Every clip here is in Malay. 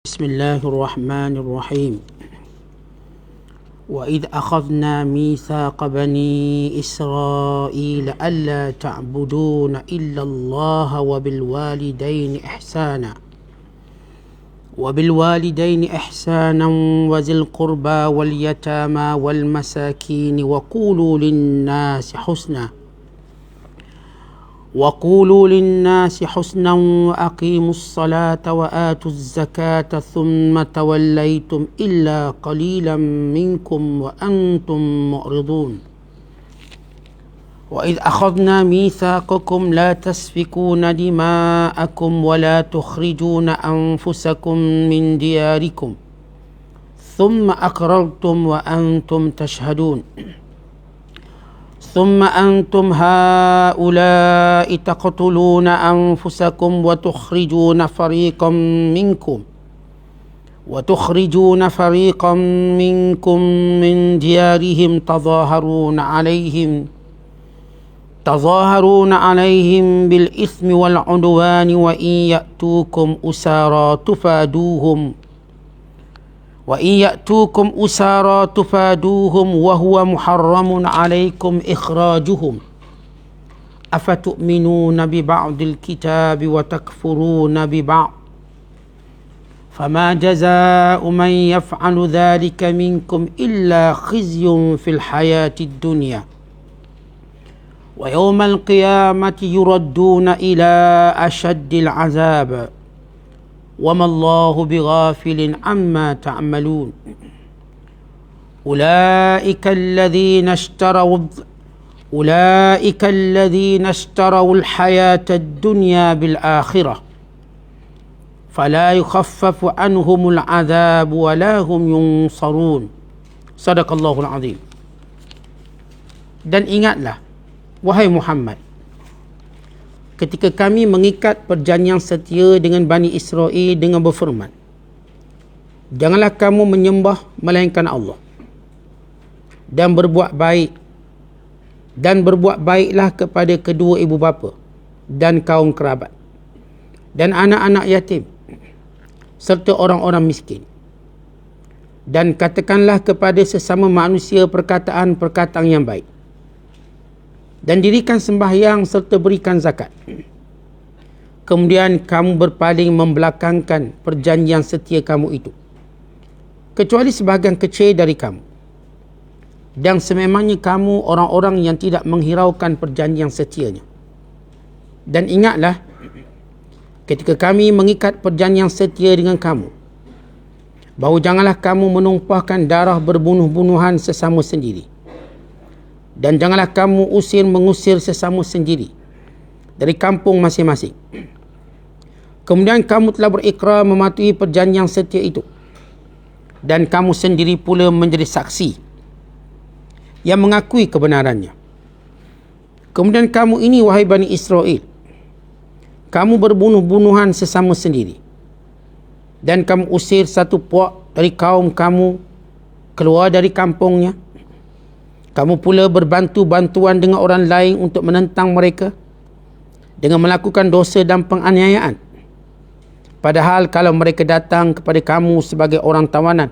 بسم الله الرحمن الرحيم وإذ أخذنا ميثاق بني إسرائيل ألا تعبدون إلا الله وبالوالدين إحسانا وذي القربى واليتامى والمساكين وقولوا للناس حسنا وأقيموا الصلاة وآتوا الزكاة ثم توليتم إلا قليلا منكم وأنتم معرضون وإذ أخذنا ميثاقكم لا تسفكون دماءكم ولا تخرجون أنفسكم من دياركم ثم أقررتم وأنتم تشهدون ثم أنتم هؤلاء تقتلون أنفسكم وتخرجون فريقا منكم من ديارهم تظاهرون عليهم بالإثم والعدوان وإن يأتوكم أسارى تفادوهم وهو محرم عليكم إخراجهم أفتؤمنون ببعض الكتاب وتكفرون ببعض فما جزاء من يفعل ذلك منكم إلا خزي في الحياة الدنيا ويوم القيامة يردون إلى أشد العذاب وما الله بغافل عما تعملون أولئك الذين اشتروا الحياة الدنيا بالآخرة فلا يخفف عنهم العذاب ولا هم ينصرون صدق الله العظيم. Dan ingatlah wahai Muhammad, ketika kami mengikat perjanjian setia dengan Bani Israel dengan berfirman, janganlah kamu menyembah melainkan Allah dan berbuat baiklah kepada kedua ibu bapa dan kaum kerabat dan anak-anak yatim serta orang-orang miskin, dan katakanlah kepada sesama manusia perkataan-perkataan yang baik, dan dirikan sembahyang serta berikan zakat. Kemudian kamu berpaling membelakangkan perjanjian setia kamu itu, kecuali sebahagian kecil dari kamu, dan sememangnya kamu orang-orang yang tidak menghiraukan perjanjian setianya. Dan ingatlah ketika kami mengikat perjanjian setia dengan kamu, bahawa janganlah kamu menumpahkan darah berbunuh-bunuhan sesama sendiri, dan janganlah kamu mengusir sesama sendiri dari kampung masing-masing. Kemudian kamu telah berikrar mematuhi perjanjian setia itu, dan kamu sendiri pula menjadi saksi yang mengakui kebenarannya. Kemudian kamu ini, wahai Bani Israel, kamu berbunuh-bunuhan sesama sendiri, dan kamu usir satu puak dari kaum kamu keluar dari kampungnya. Kamu pula berbantu-bantuan dengan orang lain untuk menentang mereka dengan melakukan dosa dan penganiayaan. Padahal kalau mereka datang kepada kamu sebagai orang tawanan,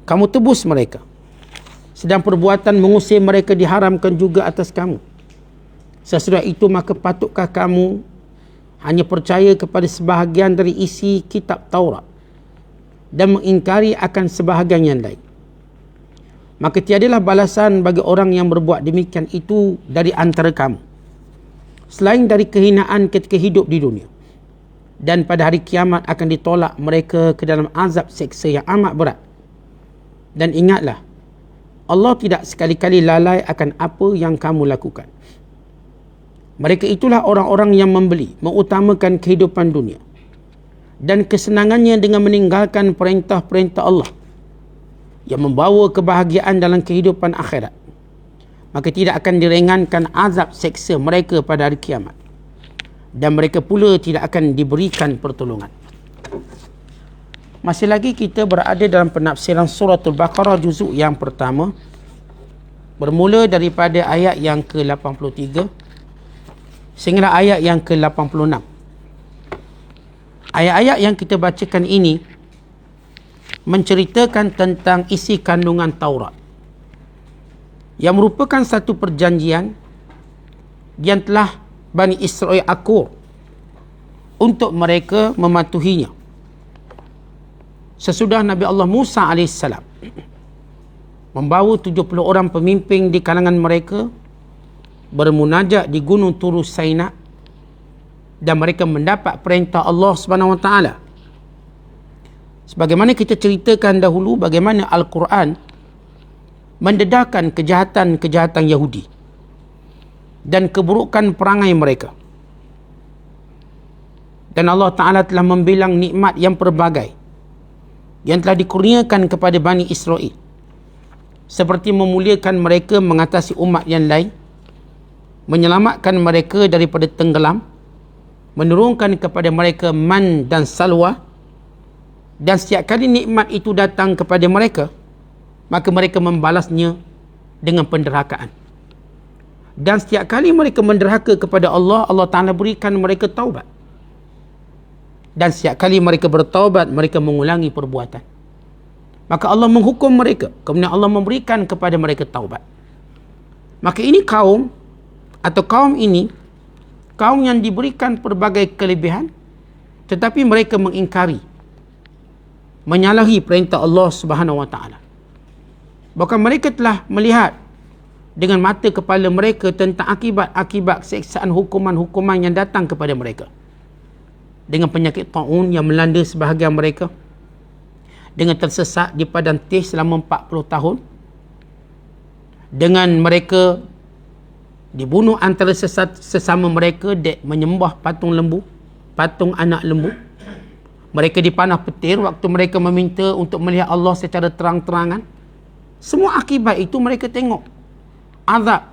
kamu tebus mereka. Sedang perbuatan mengusir mereka diharamkan juga atas kamu. Sesudah itu, maka patutkah kamu hanya percaya kepada sebahagian dari isi kitab Taurat dan mengingkari akan sebahagian yang lain? Maka tiadalah balasan bagi orang yang berbuat demikian itu dari antara kamu, selain dari kehinaan ketika hidup di dunia, dan pada hari kiamat akan ditolak mereka ke dalam azab seksa yang amat berat. Dan ingatlah, Allah tidak sekali-kali lalai akan apa yang kamu lakukan. Mereka itulah orang-orang yang mengutamakan kehidupan dunia dan kesenangannya dengan meninggalkan perintah-perintah Allah yang membawa kebahagiaan dalam kehidupan akhirat. Maka tidak akan diringankan azab seksa mereka pada hari kiamat, dan mereka pula tidak akan diberikan pertolongan. Masih lagi kita berada dalam penafsiran suratul Baqarah juzuk yang pertama, bermula daripada ayat yang ke-83 sehingga ayat yang ke-86. Ayat-ayat yang kita bacakan ini menceritakan tentang isi kandungan Taurat, yang merupakan satu perjanjian yang telah Bani Israel akur untuk mereka mematuhinya. Sesudah Nabi Allah Musa AS membawa 70 orang pemimpin di kalangan mereka bermunajat di Gunung Turu Saina, dan mereka mendapat perintah Allah SWT. Sebagaimana kita ceritakan dahulu, bagaimana Al-Quran mendedahkan kejahatan-kejahatan Yahudi dan keburukan perangai mereka. Dan Allah Ta'ala telah membilang nikmat yang pelbagai yang telah dikurniakan kepada Bani Israel, seperti memuliakan mereka mengatasi umat yang lain, menyelamatkan mereka daripada tenggelam, menurunkan kepada mereka man dan salwa, dan setiap kali nikmat itu datang kepada mereka, maka mereka membalasnya dengan penderhakaan. Dan setiap kali mereka menderhaka kepada Allah, Allah Ta'ala berikan mereka taubat. Dan setiap kali mereka bertaubat, mereka mengulangi perbuatan, maka Allah menghukum mereka, kemudian Allah memberikan kepada mereka taubat. Maka ini kaum ini kaum yang diberikan pelbagai kelebihan, tetapi mereka mengingkari, menyalahi perintah Allah Subhanahu Wa Taala. Bahkan mereka telah melihat dengan mata kepala mereka tentang akibat-akibat seksaan hukuman-hukuman yang datang kepada mereka, dengan penyakit taun yang melanda sebahagian mereka, dengan tersesat di padang teh selama 40 tahun, dengan mereka dibunuh antara sesama mereka menyembah patung lembu, patung anak lembu. Mereka dipanah petir waktu mereka meminta untuk melihat Allah secara terang-terangan. Semua akibat itu mereka tengok azab,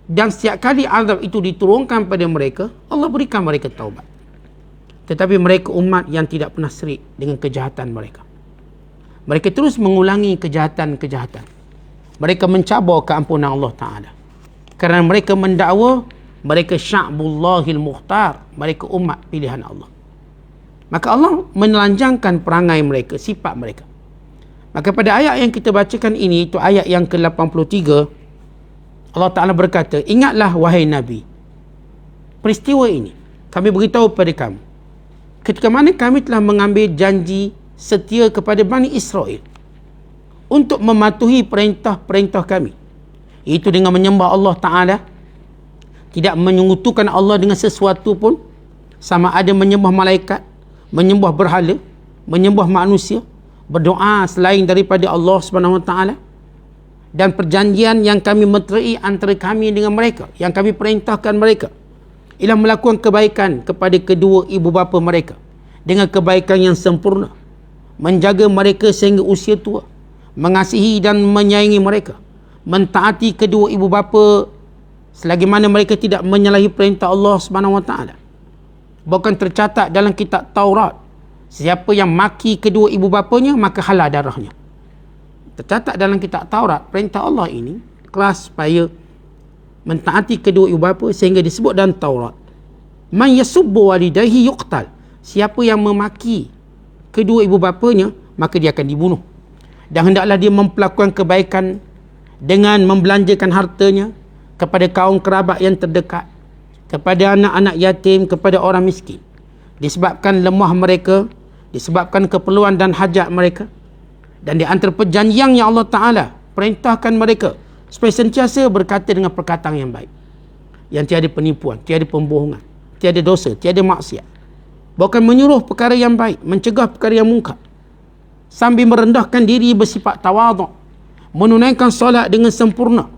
dan setiap kali azab itu diturunkan pada mereka, Allah berikan mereka taubat. Tetapi mereka umat yang tidak pernah serik dengan kejahatan mereka. Mereka terus mengulangi kejahatan-kejahatan. Mereka mencabar keampunan Allah Ta'ala, kerana mereka mendakwa mereka sya'bullahil mukhtar, mereka umat pilihan Allah. Maka Allah menelanjangkan perangai mereka, sifat mereka. Maka pada ayat yang kita bacakan ini, itu ayat yang ke-83, Allah Ta'ala berkata, ingatlah wahai Nabi, peristiwa ini kami beritahu kepada kamu ketika mana kami telah mengambil janji setia kepada Bani Israel untuk mematuhi perintah-perintah kami, iaitu dengan menyembah Allah Ta'ala, tidak menyekutukan Allah dengan sesuatu pun, sama ada menyembah malaikat, menyembah berhala, menyembah manusia, berdoa selain daripada Allah Subhanahu Wa Taala, dan perjanjian yang kami meterai antara kami dengan mereka, yang kami perintahkan mereka ialah melakukan kebaikan kepada kedua ibu bapa mereka dengan kebaikan yang sempurna, menjaga mereka sehingga usia tua, mengasihi dan menyayangi mereka, mentaati kedua ibu bapa selagi mana mereka tidak menyalahi perintah Allah Subhanahu Wa Taala. Bahkan tercatat dalam kitab Taurat, siapa yang maki kedua ibu bapanya maka halal darahnya. Tercatat dalam kitab Taurat, perintah Allah ini keras supaya mentaati kedua ibu bapa, sehingga disebut dalam Taurat, man yasubbu walidayhi yuqtal, siapa yang memaki kedua ibu bapanya maka dia akan dibunuh. Dan hendaklah dia melakukan kebaikan dengan membelanjakan hartanya kepada kaum kerabat yang terdekat, kepada anak-anak yatim, kepada orang miskin, disebabkan lemah mereka, disebabkan keperluan dan hajat mereka. Dan di antara perjanjian yang Allah Ta'ala perintahkan mereka supaya sentiasa berkata dengan perkataan yang baik, yang tiada penipuan, tiada pembohongan, tiada dosa, tiada maksiat, bahkan menyuruh perkara yang baik, mencegah perkara yang mungkar, sambil merendahkan diri, bersifat tawaduk, menunaikan solat dengan sempurna,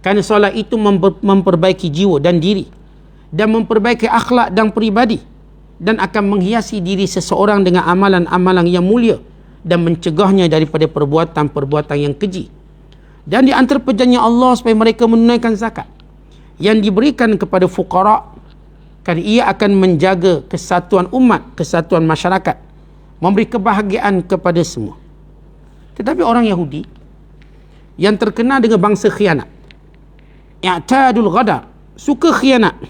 kerana solat itu memperbaiki jiwa dan diri, dan memperbaiki akhlak dan peribadi, dan akan menghiasi diri seseorang dengan amalan-amalan yang mulia, dan mencegahnya daripada perbuatan-perbuatan yang keji. Dan di antara perjanjian Allah supaya mereka menunaikan zakat yang diberikan kepada fuqara, kerana ia akan menjaga kesatuan umat, kesatuan masyarakat, memberi kebahagiaan kepada semua. Tetapi orang Yahudi yang terkenal dengan bangsa khianat, i'tadul ghadar, suka khianat,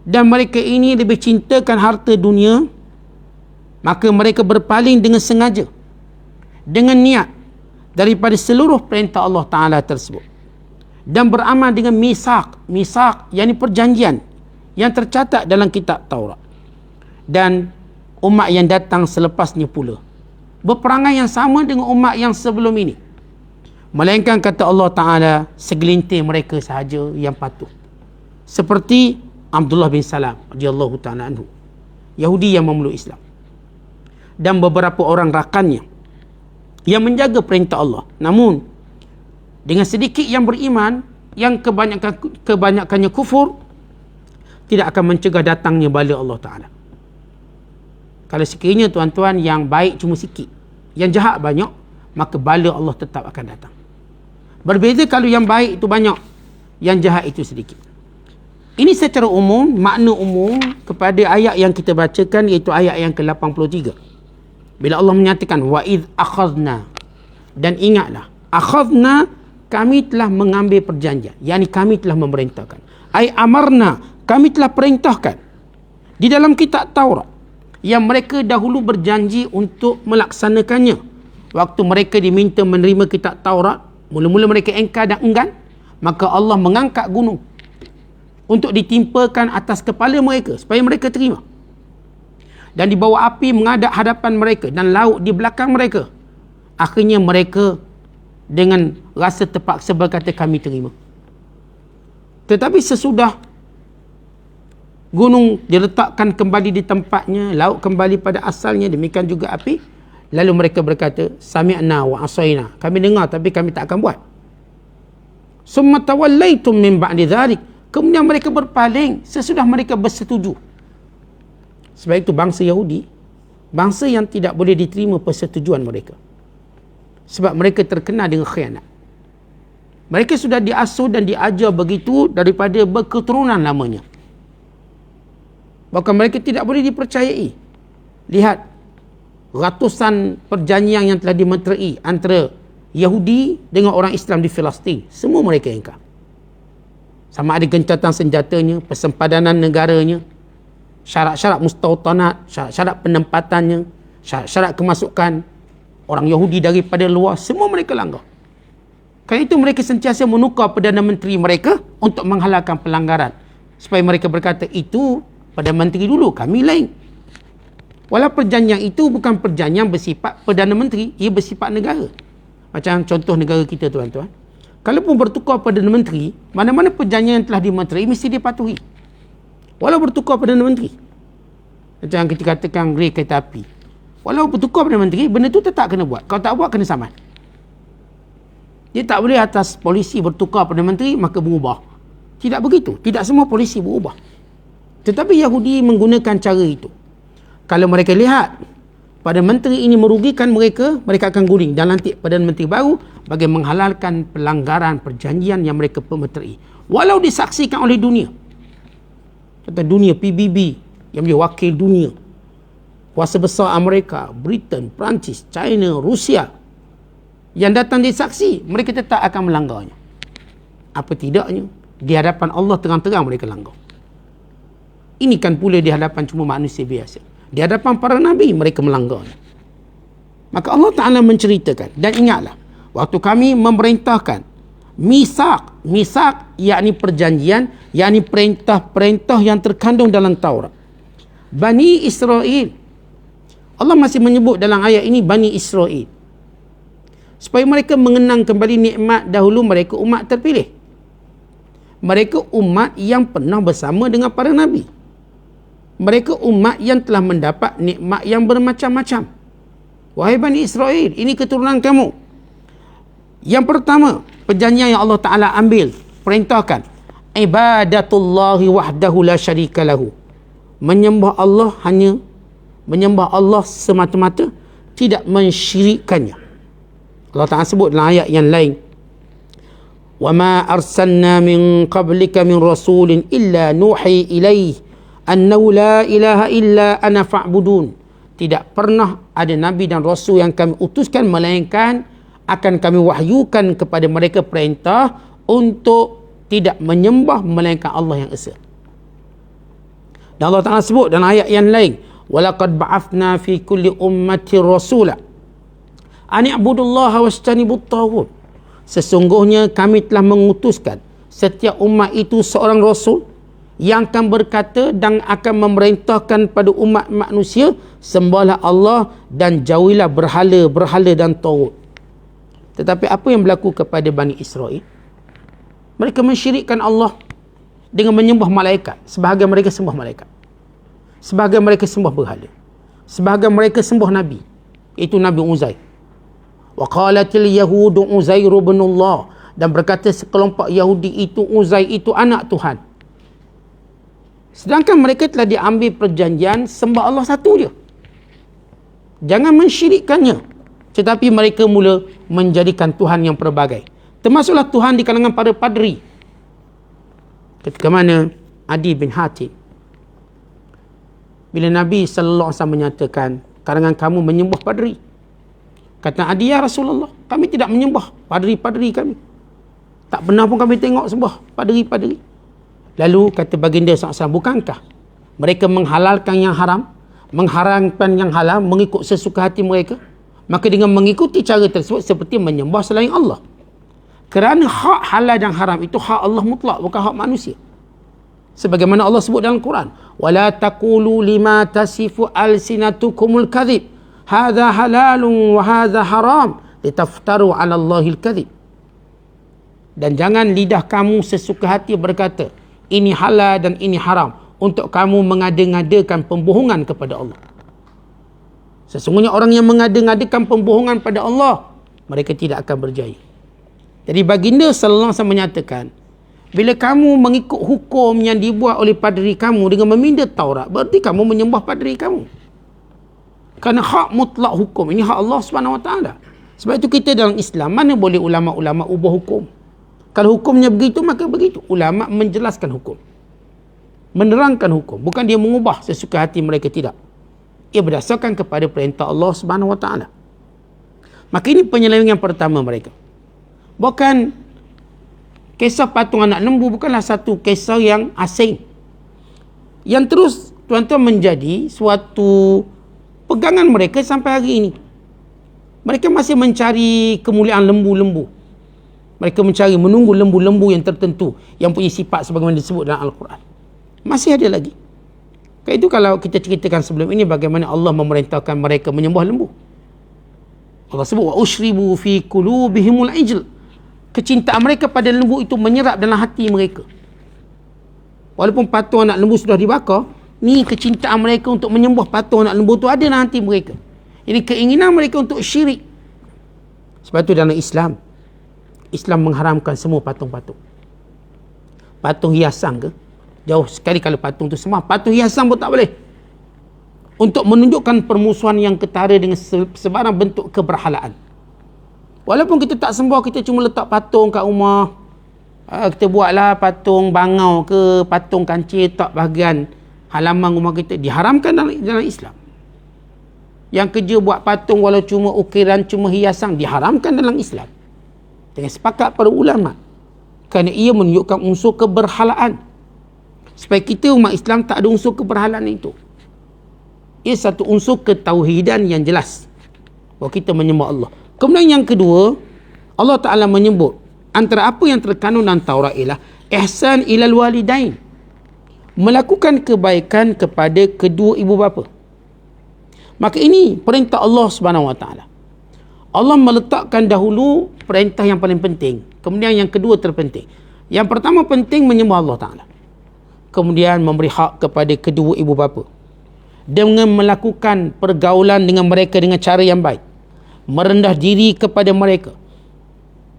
dan mereka ini lebih cintakan harta dunia, maka mereka berpaling dengan sengaja dengan niat daripada seluruh perintah Allah Ta'ala tersebut, dan beramal dengan misak, yakni perjanjian yang tercatat dalam kitab Taurat, dan umat yang datang selepasnya pula berperangai yang sama dengan umat yang sebelum ini, melainkan kata Allah Ta'ala segelintir mereka sahaja yang patuh, seperti Abdullah bin Salam radhiyallahu ta'ala anhu, Yahudi yang memeluk Islam, dan beberapa orang rakannya yang menjaga perintah Allah. Namun dengan sedikit yang beriman, yang kebanyakannya kufur, tidak akan mencegah datangnya bala Allah Ta'ala. Kalau sekiranya tuan-tuan yang baik cuma sikit, yang jahat banyak, maka bala Allah tetap akan datang. Berbeza kalau yang baik itu banyak, yang jahat itu sedikit. Ini secara umum, makna umum kepada ayat yang kita bacakan, iaitu ayat yang ke-83. Bila Allah menyatakan wa idh akhadna, dan ingatlah, akhadna, kami telah mengambil perjanjian, yakni kami telah memerintahkan. Ai amarna, kami telah perintahkan di dalam kitab Taurat yang mereka dahulu berjanji untuk melaksanakannya. Waktu mereka diminta menerima kitab Taurat, mula-mula mereka engkar dan enggan, maka Allah mengangkat gunung untuk ditimpakan atas kepala mereka supaya mereka terima, dan dibawa api menghadap hadapan mereka, dan laut di belakang mereka. Akhirnya mereka dengan rasa terpaksa berkata, kami terima. Tetapi sesudah gunung diletakkan kembali di tempatnya, laut kembali pada asalnya, demikian juga api, lalu mereka berkata, sami'na wa asaina, kami dengar tapi kami tak akan buat. Summa tawallaitum min ba'di dhalik, kemudian mereka berpaling sesudah mereka bersetuju. Sebab itu bangsa Yahudi, bangsa yang tidak boleh diterima persetujuan mereka, sebab mereka terkena dengan khianat. Mereka sudah diasuh dan diajar begitu daripada berketurunan lamanya. Bahkan mereka tidak boleh dipercayai. Lihat ratusan perjanjian yang telah dimeterai antara Yahudi dengan orang Islam di Palestin, semua mereka ingkar. Sama ada gencatan senjatanya, persempadanan negaranya, syarat-syarat mustautanat, syarat-syarat penempatannya, syarat-syarat kemasukan orang Yahudi daripada luar, semua mereka langgar. Kerana itu mereka sentiasa menukar Perdana Menteri mereka untuk menghalalkan pelanggaran, supaya mereka berkata, itu Perdana Menteri dulu, kami lain. Walau perjanjian itu bukan perjanjian bersifat Perdana Menteri, ia bersifat negara. Macam contoh negara kita, tuan-tuan, kalaupun bertukar Perdana Menteri, mana-mana perjanjian yang telah dimeterai mesti dipatuhi, walau bertukar Perdana Menteri. Macam kita katakan rel kereta api, walau bertukar Perdana Menteri, benda tu tetap kena buat. Kalau tak buat, kena saman. Dia tak boleh atas polisi bertukar Perdana Menteri maka berubah. Tidak begitu. Tidak semua polisi berubah. Tetapi Yahudi menggunakan cara itu. Kalau mereka lihat Perdana Menteri ini merugikan mereka, mereka akan guling dan lantik Perdana Menteri baru bagi menghalalkan pelanggaran perjanjian yang mereka meterai, walau disaksikan oleh dunia. Contoh dunia, PBB yang menjadi wakil dunia, kuasa besar Amerika, Britain, Perancis, China, Rusia, yang datang disaksi, mereka tetap akan melanggarnya. Apa tidaknya, di hadapan Allah terang-terang mereka langgar. Ini kan pula di hadapan cuma manusia biasa. Di hadapan para Nabi, mereka melanggarnya. Maka Allah Ta'ala menceritakan, dan ingatlah, waktu kami memerintahkan misak, yakni perjanjian, yakni perintah-perintah yang terkandung dalam Taurat. Bani Israel. Allah masih menyebut dalam ayat ini Bani Israel, supaya mereka mengenang kembali nikmat dahulu mereka umat terpilih. Mereka umat yang pernah bersama dengan para Nabi. Mereka umat yang telah mendapat nikmat yang bermacam-macam. Wahai Bani Israel, ini keturunan kamu. Yang pertama, perjanjian yang Allah Ta'ala ambil, perintahkan, ibadatullahi wahdahu la syarika lahu. Menyembah Allah hanya menyembah Allah semata-mata, tidak mensyirikkannya. Allah Ta'ala sebut dalam ayat yang lain, wa ma arsalna min qablika min rasulin illa nuhi ilaih annahu la ilaha illa ana fa'budun. Tidak pernah ada nabi dan rasul yang kami utuskan melainkan akan kami wahyukan kepada mereka perintah untuk tidak menyembah melainkan Allah yang esa. Dan Allah Ta'ala sebut dalam ayat yang lain, walaqad ba'athna fi kulli ummatin rasula Ani'budullaha wajtanibut taghut. Sesungguhnya kami telah mengutuskan setiap umat itu seorang rasul yang akan berkata dan akan memerintahkan pada umat manusia, sembahlah Allah dan jauhilah berhala dan taghut. Tetapi apa yang berlaku kepada Bani Israel? Mereka mensyirikkan Allah dengan menyembah malaikat. Sebahagian mereka sembah malaikat, sebahagian mereka sembah berhala, sebahagian mereka sembah Nabi, itu Nabi Uzair. Wa qalatil yahudu Uzair ibn Allah, dan berkata sekelompok Yahudi itu Uzair itu anak Tuhan. Sedangkan mereka telah diambil perjanjian sembah Allah satu je. Jangan mensyirikkannya. Tetapi mereka mula menjadikan Tuhan yang pelbagai. Termasuklah Tuhan di kalangan para padri. Ketika mana Adi bin Hatim, bila Nabi SAW menyatakan, kalangan kamu menyembah padri. Kata Adi, ya Rasulullah, kami tidak menyembah padri-padri kami. Tak pernah pun kami tengok sembah padri-padri. Lalu kata baginda SAW, bukankah mereka menghalalkan yang haram, mengharamkan yang halal, mengikut sesuka hati mereka? Maka dengan mengikuti cara tersebut seperti menyembah selain Allah. Kerana hak halal dan haram itu hak Allah mutlak, bukan hak manusia. Sebagaimana Allah sebut dalam Quran, wala taqulu lima tasifu alsinatukumul kadhib, hadha halalun wa hadha haram, litaftaru 'ala Allahil kadhib. Dan jangan lidah kamu sesuka hati berkata, ini halal dan ini haram, untuk kamu mengada-ngadakan pembohongan kepada Allah. Sesungguhnya orang yang mengada-ngadakan pembohongan pada Allah, mereka tidak akan berjaya. Jadi baginda sallallahu alaihi wasallam menyatakan, bila kamu mengikut hukum yang dibuat oleh padri kamu dengan meminda Taurat, berarti kamu menyembah padri kamu. Kerana hak mutlak hukum ini hak Allah Subhanahu Wa Taala. Sebab itu kita dalam Islam, mana boleh ulama-ulama ubah hukum. Kalau hukumnya begitu, maka begitu. Ulama menjelaskan hukum, menerangkan hukum, bukan dia mengubah sesuka hati mereka, tidak. Ia berdasarkan kepada perintah Allah Subhanahu Wa Taala. Maka ini penyelewengan pertama mereka. Bukan kisah patung anak lembu, bukanlah satu kisah yang asing, yang terus tuan-tuan menjadi suatu pegangan mereka sampai hari ini. Mereka masih mencari kemuliaan lembu-lembu. Mereka mencari menunggu lembu-lembu yang tertentu yang punya sifat sebagaimana disebut dalam Al-Quran. Masih ada lagi. Itu kalau kita ceritakan sebelum ini bagaimana Allah memerintahkan mereka menyembah lembu. Allah sebut wa ushribu fi qulubihimul ijl. Kecintaan mereka pada lembu itu menyerap dalam hati mereka. Walaupun patung anak lembu sudah dibakar, ni kecintaan mereka untuk menyembah patung anak lembu itu ada dalam hati mereka. Jadi keinginan mereka untuk syirik. Sebab itu dalam Islam, Islam mengharamkan semua patung-patung. Patung hiasan ke? Jauh sekali kalau patung itu semua. Patung hiasan pun tak boleh. Untuk menunjukkan permusuhan yang ketara dengan sebarang bentuk keberhalaan. Walaupun kita tak sembah, kita cuma letak patung kat rumah. Kita buatlah patung bangau ke, patung kancil tak bahagian halaman rumah kita. Diharamkan dalam Islam. Yang kerja buat patung walau cuma ukiran, cuma hiasan, diharamkan dalam Islam. Dengan sepakat para ulama. Kerana ia menunjukkan unsur keberhalaan. Supaya kita umat Islam tak ada unsur keberhalaan itu. Ia satu unsur ketauhidan yang jelas, bahawa kita menyembah Allah. Kemudian yang kedua, Allah Ta'ala menyebut antara apa yang terkandung dalam Taurat ialah ihsan ilal walidain, melakukan kebaikan kepada kedua ibu bapa. Maka ini perintah Allah Subhanahu Wa Ta'ala. Allah meletakkan dahulu perintah yang paling penting, kemudian yang kedua terpenting. Yang pertama penting menyembah Allah Ta'ala, kemudian memberi hak kepada kedua ibu bapa dengan melakukan pergaulan dengan mereka dengan cara yang baik, merendah diri kepada mereka,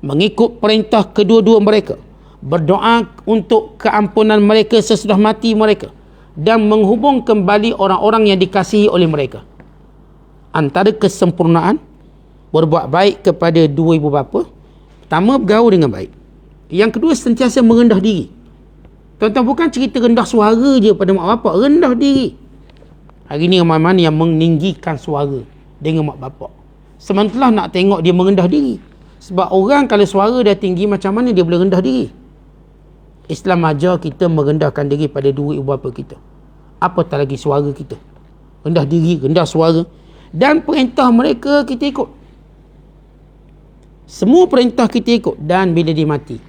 mengikut perintah kedua-dua mereka, berdoa untuk keampunan mereka sesudah mati mereka, dan menghubung kembali orang-orang yang dikasihi oleh mereka. Antara kesempurnaan berbuat baik kepada dua ibu bapa, pertama bergaul dengan baik, yang kedua sentiasa merendah diri. Tuan-tuan, bukan cerita rendah suara je pada mak bapak, rendah diri. Hari ni ramai-ramai yang meninggikan suara dengan mak bapak, sementara nak tengok dia merendah diri. Sebab orang kalau suara dah tinggi, macam mana dia boleh rendah diri? Islam ajar kita merendahkan diri pada dua ibu bapa kita, apatah lagi suara kita. Rendah diri, rendah suara, dan perintah mereka kita ikut. Semua perintah kita ikut, dan bila dia mati,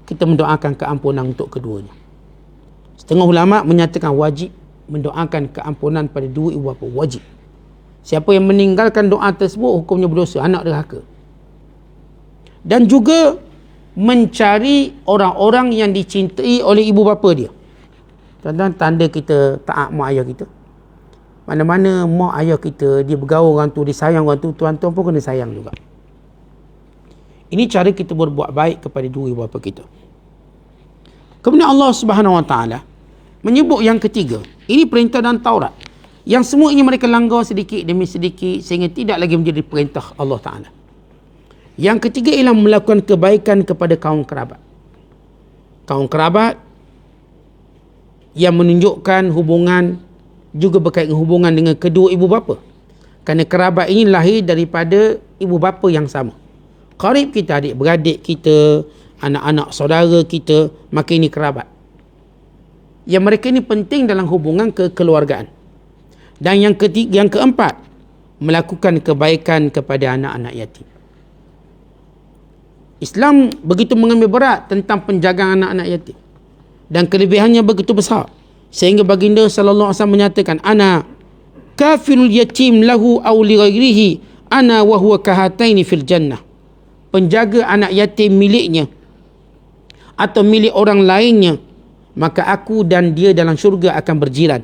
kita mendoakan keampunan untuk keduanya. Setengah ulama menyatakan wajib mendoakan keampunan pada dua ibu bapa, wajib. Siapa yang meninggalkan doa tersebut, hukumnya berdosa, anak derhaka. Dan juga mencari orang-orang yang dicintai oleh ibu bapa dia. Tuan-tuan, tanda kita taat mak ayah kita. Mana-mana mak ayah kita, dia bergaul orang tu, dia sayang orang tu, tuan-tuan pun kena sayang juga. Ini cara kita berbuat baik kepada dua ibu bapa kita. Kemudian Allah Subhanahu Wa Taala menyebut yang ketiga. Ini perintah dan Taurat, yang semua ini mereka langgar sedikit demi sedikit sehingga tidak lagi menjadi perintah Allah Ta'ala. Yang ketiga ialah melakukan kebaikan kepada kaum kerabat. Kaum kerabat yang menunjukkan hubungan, juga berkaitan hubungan dengan kedua ibu bapa. Kerana kerabat ini lahir daripada ibu bapa yang sama. Qarib kita, adik-beradik kita, anak-anak saudara kita, maka ini kerabat. Yang mereka ini penting dalam hubungan kekeluargaan. Dan yang ketiga, yang keempat, melakukan kebaikan kepada anak-anak yatim. Islam begitu mengambil berat tentang penjagaan anak-anak yatim, dan kelebihannya begitu besar sehingga baginda sallallahu alaihi wasallam menyatakan, ana kafilul yatim lahu aw li ghairihi ana wa huwa kahataini fil jannah. Penjaga anak yatim miliknya atau milik orang lainnya, maka aku dan dia dalam syurga akan berjiran.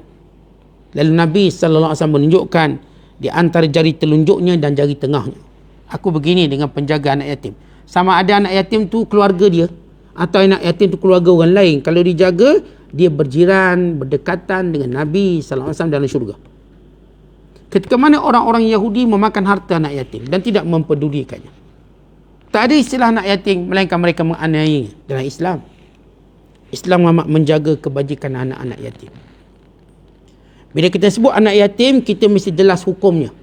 Lalu Nabi sallallahu alaihi wasallam menunjukkan di antara jari telunjuknya dan jari tengahnya, aku begini dengan penjaga anak yatim. Sama ada anak yatim tu keluarga dia atau anak yatim tu keluarga orang lain, kalau dijaga, dia berjiran, berdekatan dengan Nabi sallallahu alaihi wasallam dalam syurga. Ketika mana orang-orang Yahudi memakan harta anak yatim dan tidak mempedulikannya. Tak ada istilah anak yatim, melainkan mereka menganiaya. Dalam Islam, Islam amat menjaga kebajikan anak-anak yatim. Bila kita sebut anak yatim, kita mesti jelas hukumnya.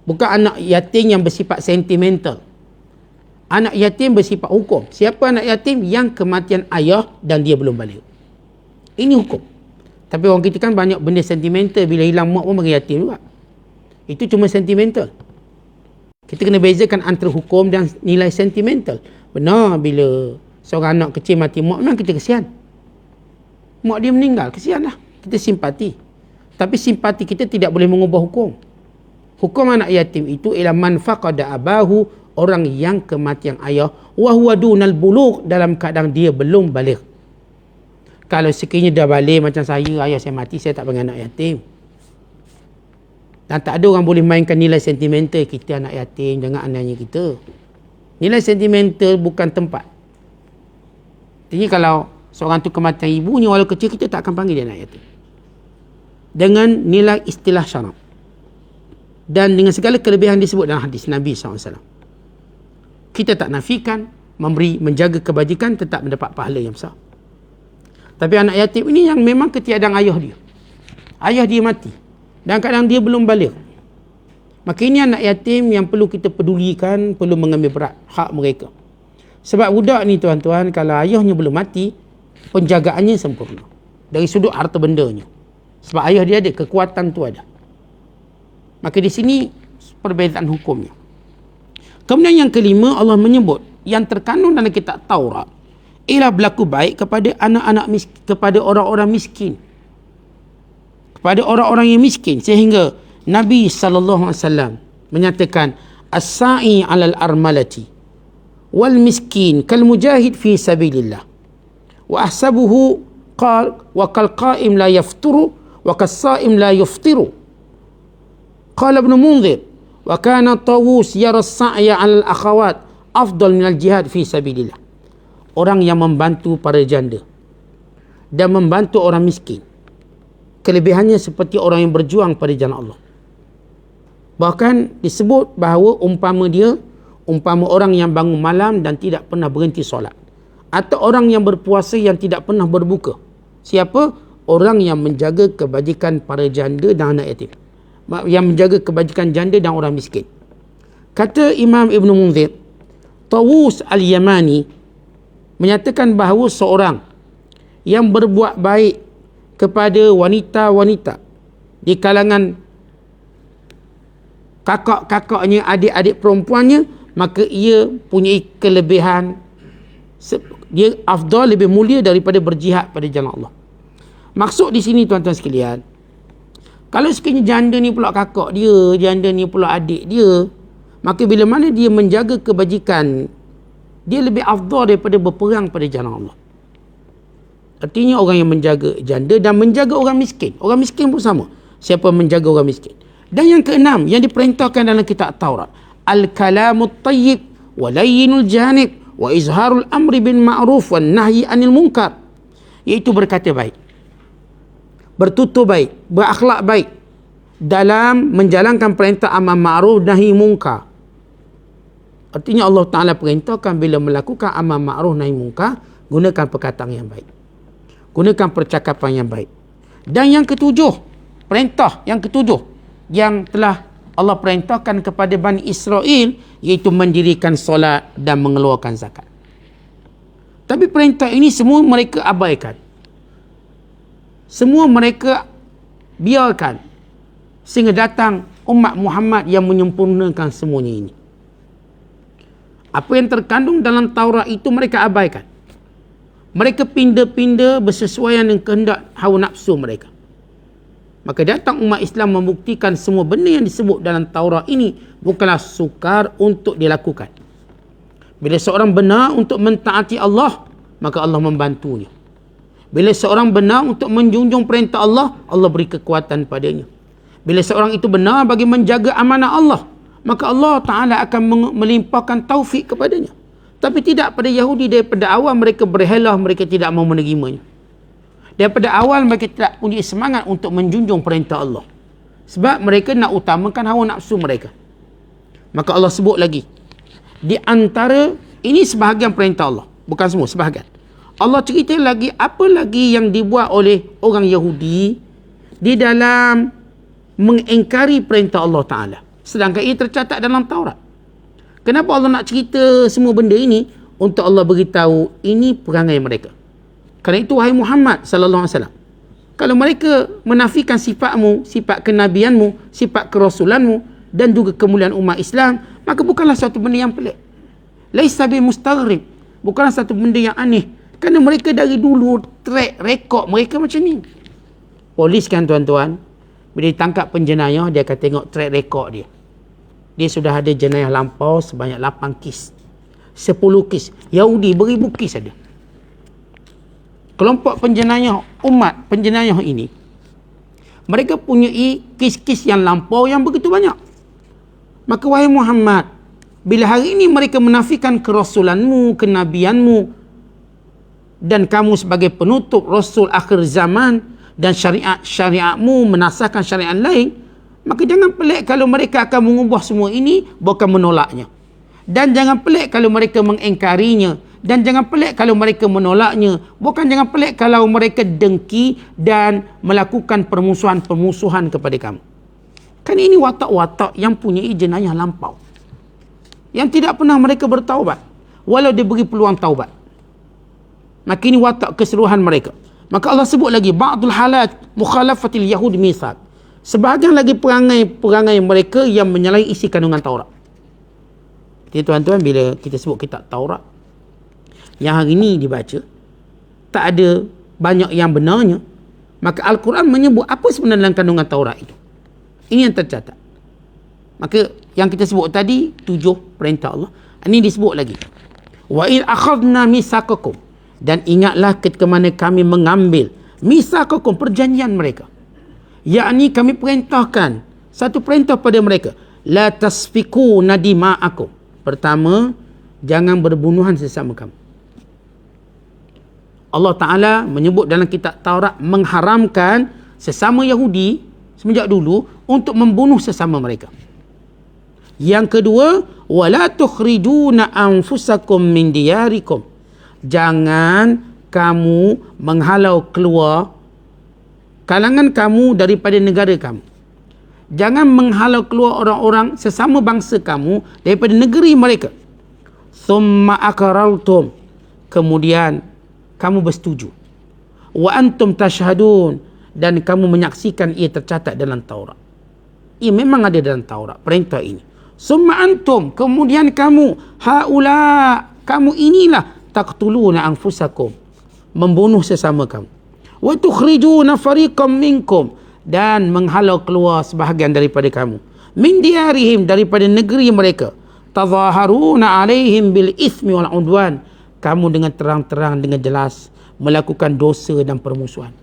Bukan anak yatim yang bersifat sentimental. Anak yatim bersifat hukum. Siapa anak yatim? Yang kematian ayah dan dia belum balik. Ini hukum. Tapi orang kita kan banyak benda sentimental. Bila hilang mak pun panggil yatim juga. Itu cuma sentimental. Kita kena bezakan antara hukum dan nilai sentimental. Benar, bila seorang anak kecil mati mak, memang kita kesian. Mak dia meninggal, kesianlah. Kita simpati. Tapi simpati kita tidak boleh mengubah hukum. Hukum anak yatim itu ialah man faqada abahu, orang yang kematian ayah, wa huwa dunal bulugh, dalam keadaan dia belum balik. Kalau sekiranya dah balik macam saya, ayah saya mati, saya tak panggil anak yatim. Dan tak ada orang boleh mainkan nilai sentimental, kita anak yatim, jangan aniaya kita. Nilai sentimental bukan tempat. Jadi kalau seorang tu kematian ibunya walau kecil, kita tak akan panggil dia anak yatim. Dengan nilai istilah syarak. Dan dengan segala kelebihan disebut dalam hadis Nabi SAW. Kita tak nafikan, menjaga kebajikan, tetap mendapat pahala yang besar. Tapi anak yatim ini yang memang ketiadaan ayah dia. Ayah dia mati. Dan kadang dia belum balik. Maka ini anak yatim yang perlu kita pedulikan, perlu mengambil berat hak mereka. Sebab budak ni tuan-tuan, kalau ayahnya belum mati, penjagaannya sempurna. Dari sudut harta bendanya. Sebab ayah dia ada, kekuatan tu ada. Maka di sini perbezaan hukumnya. Kemudian yang kelima, Allah menyebut yang terkandung dalam kitab Taurat ialah berlaku baik kepada anak-anak miskin, kepada orang-orang miskin. Kepada orang-orang yang miskin, sehingga Nabi SAW menyatakan as-sa'i 'alal armalati wal miskin kal mujahid fi sabilillah wa ahsabuhu qal wa kal qa'im la yafturu wa kas sa'im la yuftiru. Qala Ibn Munzir wa kana Tawus yara as-sa'ya 'alal akhawat afdal min al-jihad fi sabilillah. Orang yang membantu para janda dan membantu orang miskin, kelebihannya seperti orang yang berjuang pada jalan Allah. Bahkan disebut bahawa umpama orang yang bangun malam dan tidak pernah berhenti solat, atau orang yang berpuasa yang tidak pernah berbuka. Siapa? Orang yang menjaga kebajikan para janda dan anak yatim, yang menjaga kebajikan janda dan orang miskin. Kata Imam Ibn Munzir, Tawus al-Yamani menyatakan bahawa seorang yang berbuat baik kepada wanita-wanita di kalangan kakak-kakaknya, adik-adik perempuannya, maka ia punya kelebihan, dia afdal, lebih mulia daripada berjihad pada jalan Allah. Maksud di sini tuan-tuan sekalian, kalau sekiranya janda ni pula kakak dia, janda ni pula adik dia, maka bila mana dia menjaga kebajikan, dia lebih afdal daripada berperang pada jalan Allah. Artinya orang yang menjaga janda dan menjaga orang miskin. Orang miskin pun sama. Siapa menjaga orang miskin. Dan yang keenam, yang diperintahkan dalam kitab Taurat, al-kalamut tayyib wa layyinul janib wa izharul amri bil ma'ruf wa nahyi anil munkar. Iaitu berkata baik, bertutur baik, berakhlak baik dalam menjalankan perintah amar ma'ruf nahi munkar. Artinya Allah Ta'ala perintahkan bila melakukan amar ma'ruf nahi munkar, gunakan perkataan yang baik, gunakan percakapan yang baik. Dan yang ketujuh, perintah yang ketujuh yang telah Allah perintahkan kepada Bani Israel, iaitu mendirikan solat dan mengeluarkan zakat. Tapi perintah ini semua mereka abaikan. Semua mereka biarkan sehingga datang umat Muhammad yang menyempurnakan semuanya ini. Apa yang terkandung dalam Taurat itu mereka abaikan. Mereka pindah-pindah bersesuaian dengan kehendak hawa nafsu mereka. Maka datang umat Islam membuktikan semua benda yang disebut dalam Taurat ini bukanlah sukar untuk dilakukan. Bila seorang benar untuk mentaati Allah, maka Allah membantunya. Bila seorang benar untuk menjunjung perintah Allah, Allah beri kekuatan padanya. Bila seorang itu benar bagi menjaga amanah Allah, maka Allah Ta'ala akan melimpahkan taufik kepadanya. Tapi tidak pada Yahudi. Daripada awal mereka berhelah, mereka tidak mau menerimanya. Daripada awal mereka tidak punya semangat untuk menjunjung perintah Allah. Sebab mereka nak utamakan hawa nafsu mereka. Maka Allah sebut lagi, di antara ini sebahagian perintah Allah, bukan semua, sebahagian. Allah cerita lagi apa lagi yang dibuat oleh orang Yahudi di dalam mengingkari perintah Allah Ta'ala, sedangkan ia tercatat dalam Taurat. Kenapa Allah nak cerita semua benda ini? Untuk Allah beritahu ini perangai mereka. Kerana itu wahai Muhammad sallallahu alaihi wasallam, kalau mereka menafikan sifatmu, sifat kenabianmu, sifat kerasulanmu dan juga kemuliaan umat Islam, maka bukanlah satu benda yang pelik. Laisa bi mustaghrib, bukanlah satu benda yang aneh. Kerana mereka dari dulu track rekod mereka macam ni. Polis kan tuan-tuan, bila ditangkap penjenayah, dia akan tengok track rekod dia. Dia sudah ada jenayah lampau sebanyak 8 kes, 10 kes. Yahudi beribu kes ada. Kelompok penjenayah umat, penjenayah ini, mereka punya kes-kes yang lampau yang begitu banyak. Maka wahai Muhammad, bila hari ini mereka menafikan kerasulanmu, kenabianmu, dan kamu sebagai penutup Rasul akhir zaman, dan syariatmu menasahkan syariat lain, maka jangan pelik kalau mereka akan mengubah semua ini, bukan menolaknya. Dan jangan pelik kalau mereka mengingkarinya. Dan jangan pelik kalau mereka menolaknya. Bukan jangan pelik kalau mereka dengki dan melakukan permusuhan-permusuhan kepada kamu. Kan ini watak-watak yang punya jenayah lampau, yang tidak pernah mereka bertaubat walau diberi peluang taubat. Maka ini watak keseluruhan mereka. Maka Allah sebut lagi ba'dul halat mukhalafatil yahud mitsaq. Sebahagian lagi perangai mereka yang menyalahi isi kandungan Taurat. Jadi tuan-tuan, bila kita sebut kitab Taurat yang hari ini dibaca, tak ada banyak yang benarnya, maka Al-Quran menyebut apa sebenarnya dalam kandungan Taurat itu. Ini yang tercatat. Maka yang kita sebut tadi 7 perintah Allah, ini disebut lagi. Wa id akhadna mitsaqakum, dan ingatlah ketika mana kami mengambil mitsaqakum, perjanjian mereka. Yakni kami perintahkan satu perintah pada mereka, la tasfiku nadima'akum. Pertama, jangan berbunuhan sesama kamu. Allah Ta'ala menyebut dalam kitab Taurat mengharamkan sesama Yahudi semenjak dulu untuk membunuh sesama mereka. Yang kedua, wala tukhrijuna anfusakum min diyarikum. Jangan kamu menghalau keluar kalangan kamu daripada negara kamu. Jangan menghalau keluar orang-orang sesama bangsa kamu daripada negeri mereka. Thumma aqrartum, kemudian kamu bersetuju. Wa antum tashhadun, dan kamu menyaksikan ia tercatat dalam Taurat. Ia memang ada dalam Taurat perintah ini. Summa antum, kemudian kamu, haula, kamu inilah taqtuluna anfusakum, membunuh sesama kamu. Wa tukhrijuna fariqam minkum, dan menghalau keluar sebahagian daripada kamu. Min diarihim, daripada negeri mereka. Tazaharuna alaihim bil ithmi wal udwan, kamu dengan terang-terang, dengan jelas melakukan dosa dan permusuhan.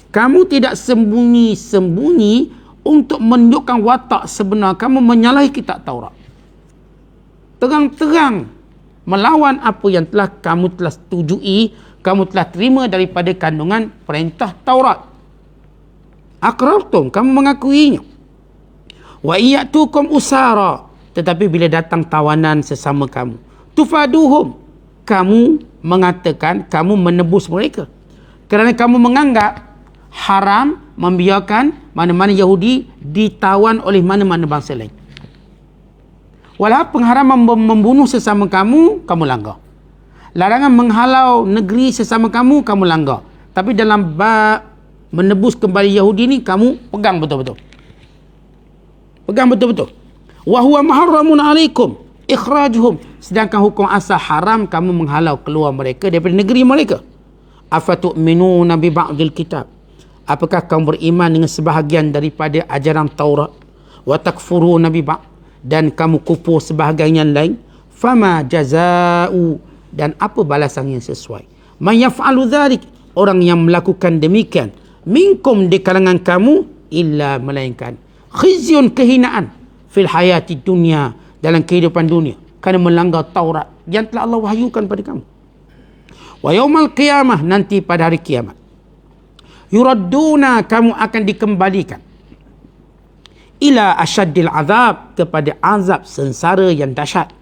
Kamu tidak sembunyi-sembunyi untuk menunjukkan watak sebenar kamu menyalahi kitab Taurat. Terang-terang melawan apa yang telah kamu telah setujui, kamu telah terima daripada kandungan perintah Taurat. Aqrartum, kamu mengakuinya. Wa iyatukum usara, tetapi bila datang tawanan sesama kamu, tufaduhum, kamu mengatakan kamu menebus mereka. Kerana kamu menganggap haram membiarkan mana-mana Yahudi ditawan oleh mana-mana bangsa lain. Walau pengharaman membunuh sesama kamu, kamu langgar. Larangan menghalau negeri sesama kamu, kamu langgar. Tapi dalam bab menebus kembali Yahudi ni, kamu pegang betul-betul. Pegang betul-betul. Wa huwa muharramun alaikum ikhrajuhum, sedangkan hukum asal haram kamu menghalau keluar mereka daripada negeri mereka. Afatu'minuna bi ba'dil kitab, apakah kamu beriman dengan sebahagian daripada ajaran Taurat? Wa takfuruna bi ba'd, dan kamu kufur sebahagian yang lain. Fama jaza'u, dan apa balasan yang sesuai. Man yaf'alu dhalik, orang yang melakukan demikian, minkum, di kalangan kamu, illa, melainkan khizyun, kehinaan, fil hayati dunia, dalam kehidupan dunia, kerana melanggar Taurat yang telah Allah wahyukan pada kamu. Wa yaumal qiyamah, nanti pada hari kiamat, yuradduna, kamu akan dikembalikan, ila asyaddil azab, kepada azab sengsara yang dahsyat.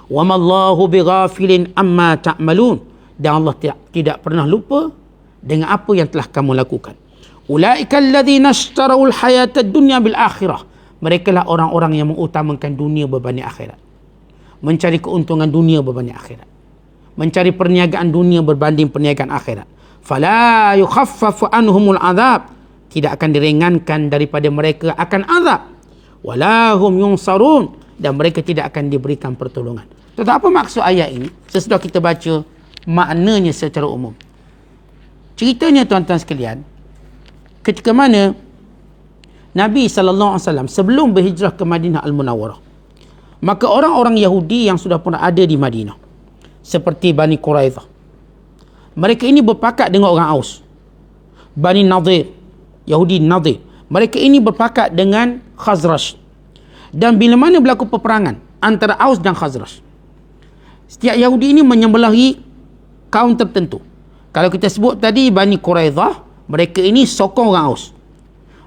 Wa mallahu bighafilin amma ta'malun, dan Allah tidak pernah lupa dengan apa yang telah kamu lakukan. Ulaika alladhina ishtarawul hayatad dunya bil akhirah, mereka lah orang-orang yang mengutamakan dunia berbanding akhirat. Mencari keuntungan dunia berbanding akhirat. Mencari perniagaan dunia berbanding perniagaan akhirat. Fala yukhaffafu anhumul azab, tidak akan diringankan daripada mereka akan azab. Wala hum yunsarun, dan mereka tidak akan diberikan pertolongan. Tetapi apa maksud ayat ini? Sesudah kita baca maknanya secara umum. Ceritanya tuan-tuan sekalian, ketika mana Nabi SAW sebelum berhijrah ke Madinah Al-Munawwarah, maka orang-orang Yahudi yang sudah pernah ada di Madinah, seperti Bani Quraidah, mereka ini berpakat dengan orang Aus. Bani Nadir, Yahudi Nadir, mereka ini berpakat dengan Khazraj. Dan bila mana berlaku peperangan antara Aus dan Khazraj, setiap Yahudi ini menyembelahi kaum tertentu. Kalau kita sebut tadi Bani Quraidah, mereka ini sokong orang Aus.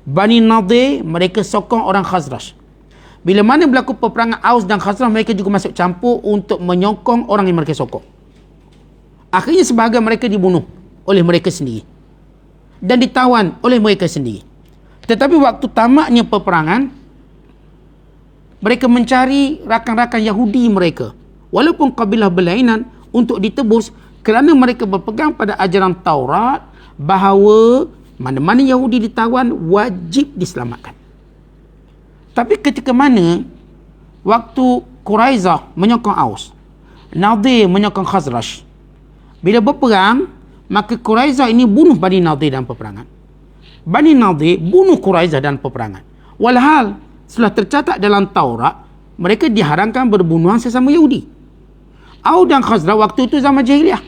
Bani Nadir, mereka sokong orang Khazraj. Bila mana berlaku peperangan Aus dan Khazraj, mereka juga masuk campur untuk menyokong orang yang mereka sokong. Akhirnya sebahagian mereka dibunuh oleh mereka sendiri dan ditawan oleh mereka sendiri. Tetapi waktu tamatnya peperangan, mereka mencari rakan-rakan Yahudi mereka, walaupun kabilah berlainan, untuk ditebus, kerana mereka berpegang pada ajaran Taurat bahawa mana-mana Yahudi ditawan wajib diselamatkan. Tapi ketika mana waktu Quraizah menyokong Aus, Nadir menyokong Khazraj, bila berperang, maka Quraizah ini bunuh Bani Nadir dalam peperangan. Bani Nadir bunuh Quraizah dalam peperangan. Walhal setelah tercatat dalam Taurat, mereka diharamkan berbunuhan sesama Yahudi. Aus dan Khazraj waktu itu zaman jahiliah.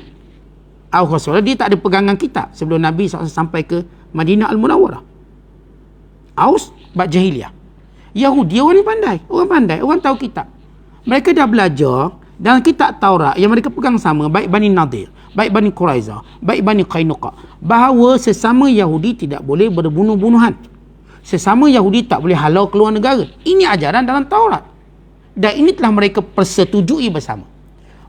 Aus Khazraj dia tak ada pegangan kitab sebelum Nabi SAW sampai ke Madinah Al-Munawwarah. Aus bab jahiliah. Yahudi orang ni pandai, orang tahu kitab. Mereka dah belajar dalam kitab Taurat yang mereka pegang sama, baik Bani Nadir, baik Bani Quraizah, baik Bani Qainuqa, bahawa sesama Yahudi tidak boleh berbunuh-bunuhan. Sesama Yahudi tak boleh halau keluar negara. Ini ajaran dalam Taurat. Dan ini telah mereka persetujui bersama.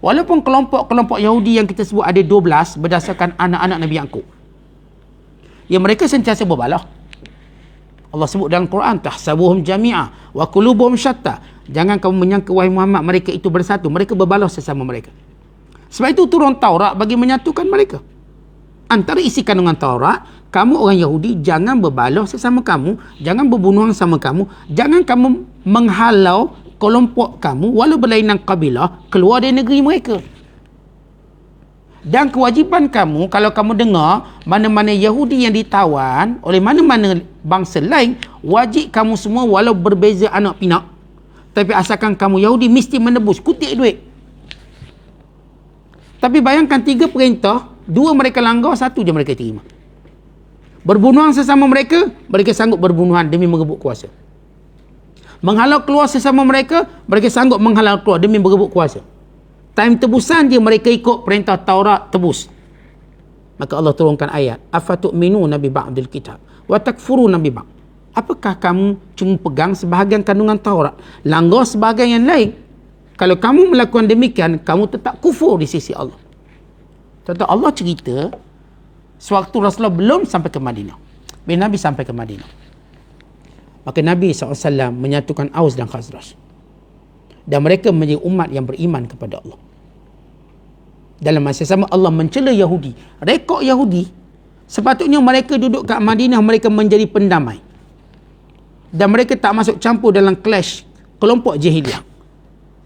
Walaupun kelompok-kelompok Yahudi yang kita sebut ada 12 berdasarkan anak-anak Nabi Yaqub, yang mereka sentiasa berbalah. Allah sebut dalam Quran, tahsabuhum jami'a wa qulubuhum syatta. Jangan kamu menyangka wahai Muhammad mereka itu bersatu, mereka berbalah sesama mereka. Sebab itu turun Taurat bagi menyatukan mereka. Antara isi kandungan Taurat, kamu orang Yahudi jangan berbalah sesama kamu, jangan berbunuhan sama kamu, jangan kamu menghalau kelompok kamu walau berlainan kabilah keluar dari negeri mereka. Dan kewajipan kamu, kalau kamu dengar mana-mana Yahudi yang ditawan oleh mana-mana bangsa lain, wajib kamu semua walau berbeza anak pinak, tapi asalkan kamu Yahudi mesti menebus, kutip duit. Tapi bayangkan 3 perintah, 2 mereka langgar, 1 je mereka terima. Berbunuhan sesama mereka, mereka sanggup berbunuhan demi merebut kuasa. Menghalau keluar sesama mereka, mereka sanggup menghalau keluar demi merebut kuasa. Time tebusan dia mereka ikut perintah Taurat, tebus. Maka Allah turunkan ayat, afatu'minuna bi ba'dil kitab wa takfuruna bi ba'd. Apakah kamu cuma pegang sebahagian kandungan Taurat, langgar sebahagian yang lain? Kalau kamu melakukan demikian, kamu tetap kufur di sisi Allah. Contoh Allah cerita sewaktu Rasulullah belum sampai ke Madinah. Bila Nabi sampai ke Madinah, maka Nabi SAW menyatukan Aus dan Khazraj. Dan mereka menjadi umat yang beriman kepada Allah. Dalam masa sama Allah mencela Yahudi. Rekod Yahudi, sepatutnya mereka duduk kat Madinah, mereka menjadi pendamai. Dan mereka tak masuk campur dalam clash kelompok jahiliah.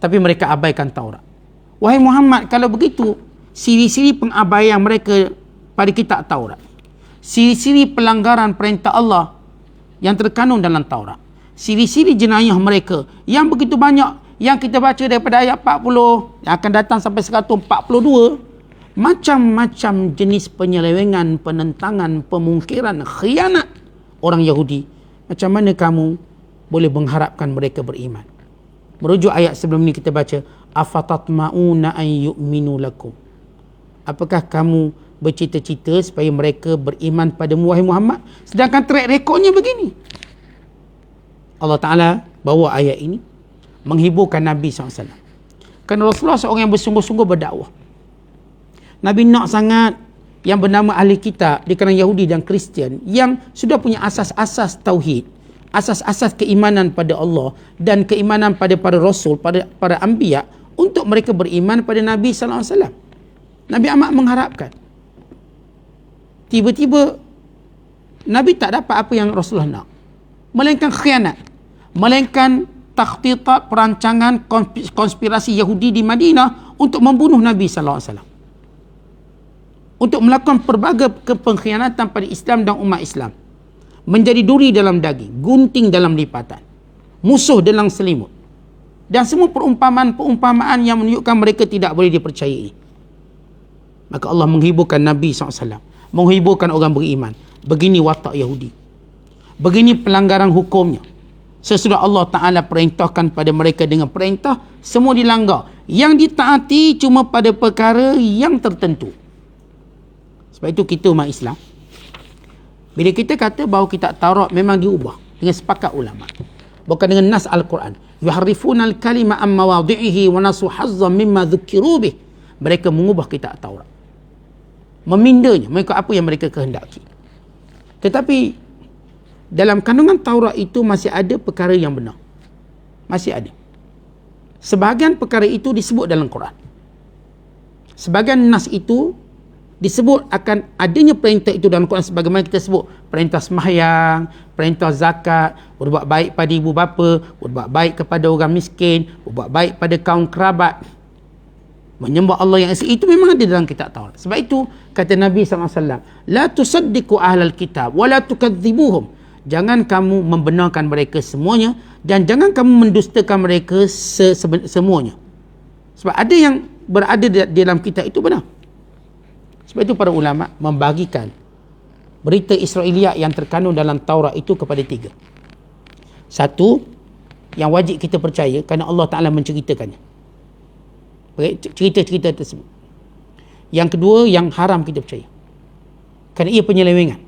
Tapi mereka abaikan Taurat. Wahai Muhammad, kalau begitu, siri-siri pengabaian mereka pada kitab Taurat, siri-siri pelanggaran perintah Allah yang terkandung dalam Taurat, siri-siri jenayah mereka yang begitu banyak, yang kita baca daripada ayat 40 yang akan datang sampai 142, macam-macam jenis penyelewengan, penentangan, pemungkiran, khianat orang Yahudi. Macam mana kamu boleh mengharapkan mereka beriman? Merujuk ayat sebelum ini kita baca, afatatma'una an yu'minu lakum. Apakah kamu bercita-cita supaya mereka beriman padamu, wahai Muhammad, sedangkan track rekodnya begini? Allah Ta'ala bawa ayat ini menghiburkan Nabi SAW. Kerana Rasulullah seorang yang bersungguh-sungguh berdakwah. Nabi nak sangat yang bernama ahli kitab di kalangan Yahudi dan Kristian yang sudah punya asas-asas tauhid, asas-asas keimanan pada Allah dan keimanan pada para rasul, pada para anbiya, untuk mereka beriman pada Nabi SAW. Nabi amat mengharapkan. Tiba-tiba Nabi tak dapat apa yang Rasulullah nak, melainkan khianat, melainkan takhtitat, perancangan konspirasi Yahudi di Madinah untuk membunuh Nabi SAW, untuk melakukan pelbagai pengkhianatan pada Islam dan umat Islam, menjadi duri dalam daging, gunting dalam lipatan, musuh dalam selimut, dan semua perumpamaan-perumpamaan yang menunjukkan mereka tidak boleh dipercayai. Maka Allah menghiburkan Nabi SAW, menghiburkan orang beriman. Begini watak Yahudi, begini pelanggaran hukumnya. Sesudah Allah Ta'ala perintahkan pada mereka dengan perintah, semua dilanggar. Yang ditaati cuma pada perkara yang tertentu. Sebab itu kita umat Islam, bila kita kata bahawa kitab Taurat memang diubah dengan sepakat ulama, bukan dengan nas Al-Quran, yuharrifuna al-kalima am mawadhi'ihi wa nasu hazzan mimma dhukiru bih, mereka mengubah kitab Taurat, memindanya mengikut apa yang mereka kehendaki. Tetapi dalam kandungan Taurat itu masih ada perkara yang benar, masih ada. Sebahagian perkara itu disebut dalam Quran, sebahagian nas itu disebut akan adanya perintah itu dalam Quran, sebagaimana kita sebut perintah sembahyang, perintah zakat, berbuat baik pada ibu bapa, berbuat baik kepada orang miskin, berbuat baik pada kaum kerabat, menyembah Allah yang esa. Itu memang ada dalam kitab Taurat. Sebab itu kata Nabi SAW, la tusaddiqu ahlal kitab wa la tukadzibuhum. Jangan kamu membenarkan mereka semuanya dan jangan kamu mendustakan mereka semuanya. Sebab ada yang berada di dalam kitab itu benar. Sebab itu para ulama membagikan berita Israiliyat yang terkandung dalam Taurat itu kepada 3. Satu, yang wajib kita percaya kerana Allah Ta'ala menceritakannya, cerita-cerita tersebut. Yang kedua, yang haram kita percaya kerana ia penyelewengan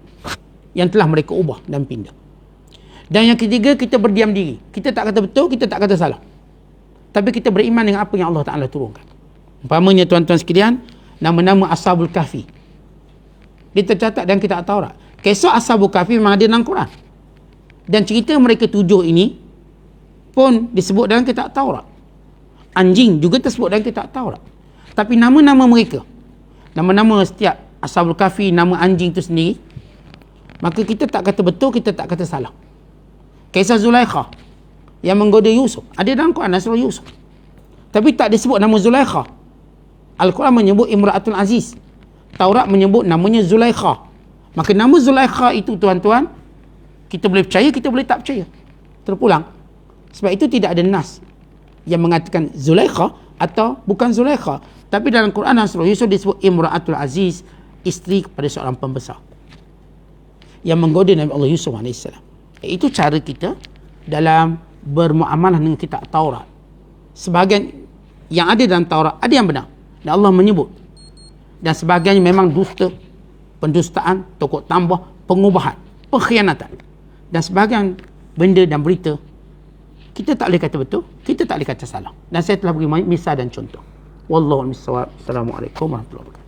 yang telah mereka ubah dan pindah. Dan yang ketiga, kita berdiam diri. Kita tak kata betul, kita tak kata salah, tapi kita beriman dengan apa yang Allah Ta'ala turunkan. Umpamanya tuan-tuan sekalian, nama-nama Ashabul Kahfi dia tercatat dalam kitab Taurat. Kisah Ashabul Kahfi memang ada dalam Quran, dan cerita mereka 7 ini pun disebut dalam kitab Taurat. Anjing juga tersebut dalam kitab Taurat. Tapi nama-nama mereka, nama-nama setiap Ashabul Kahfi, nama anjing itu sendiri, maka kita tak kata betul, kita tak kata salah. Kisah Zulaikha yang menggoda Yusuf. Ada dalam Quran surah Yusuf. Tapi tak disebut nama Zulaikha. Al-Quran menyebut Imra'atul Aziz. Taurat menyebut namanya Zulaikha. Maka nama Zulaikha itu tuan-tuan, kita boleh percaya, kita boleh tak percaya. Terpulang. Sebab itu tidak ada nas yang mengatakan Zulaikha atau bukan Zulaikha. Tapi dalam Quran dan surah Yusuf disebut Imra'atul Aziz, isteri kepada seorang pembesar yang menggoda Nabi Allah Yusuf AS. Itu cara kita dalam bermuamalah dengan kitab Taurat. Sebahagian yang ada dalam Taurat ada yang benar dan Allah menyebut, dan sebahagiannya memang dusta, pendustaan, tokok tambah, pengubahan, pengkhianatan, dan sebahagian benda dan berita kita tak boleh kata betul, kita tak boleh kata salah. Dan saya telah beri misal dan contoh. Wallahu a'lam bissawab. Assalamualaikum warahmatullahi wabarakatuh.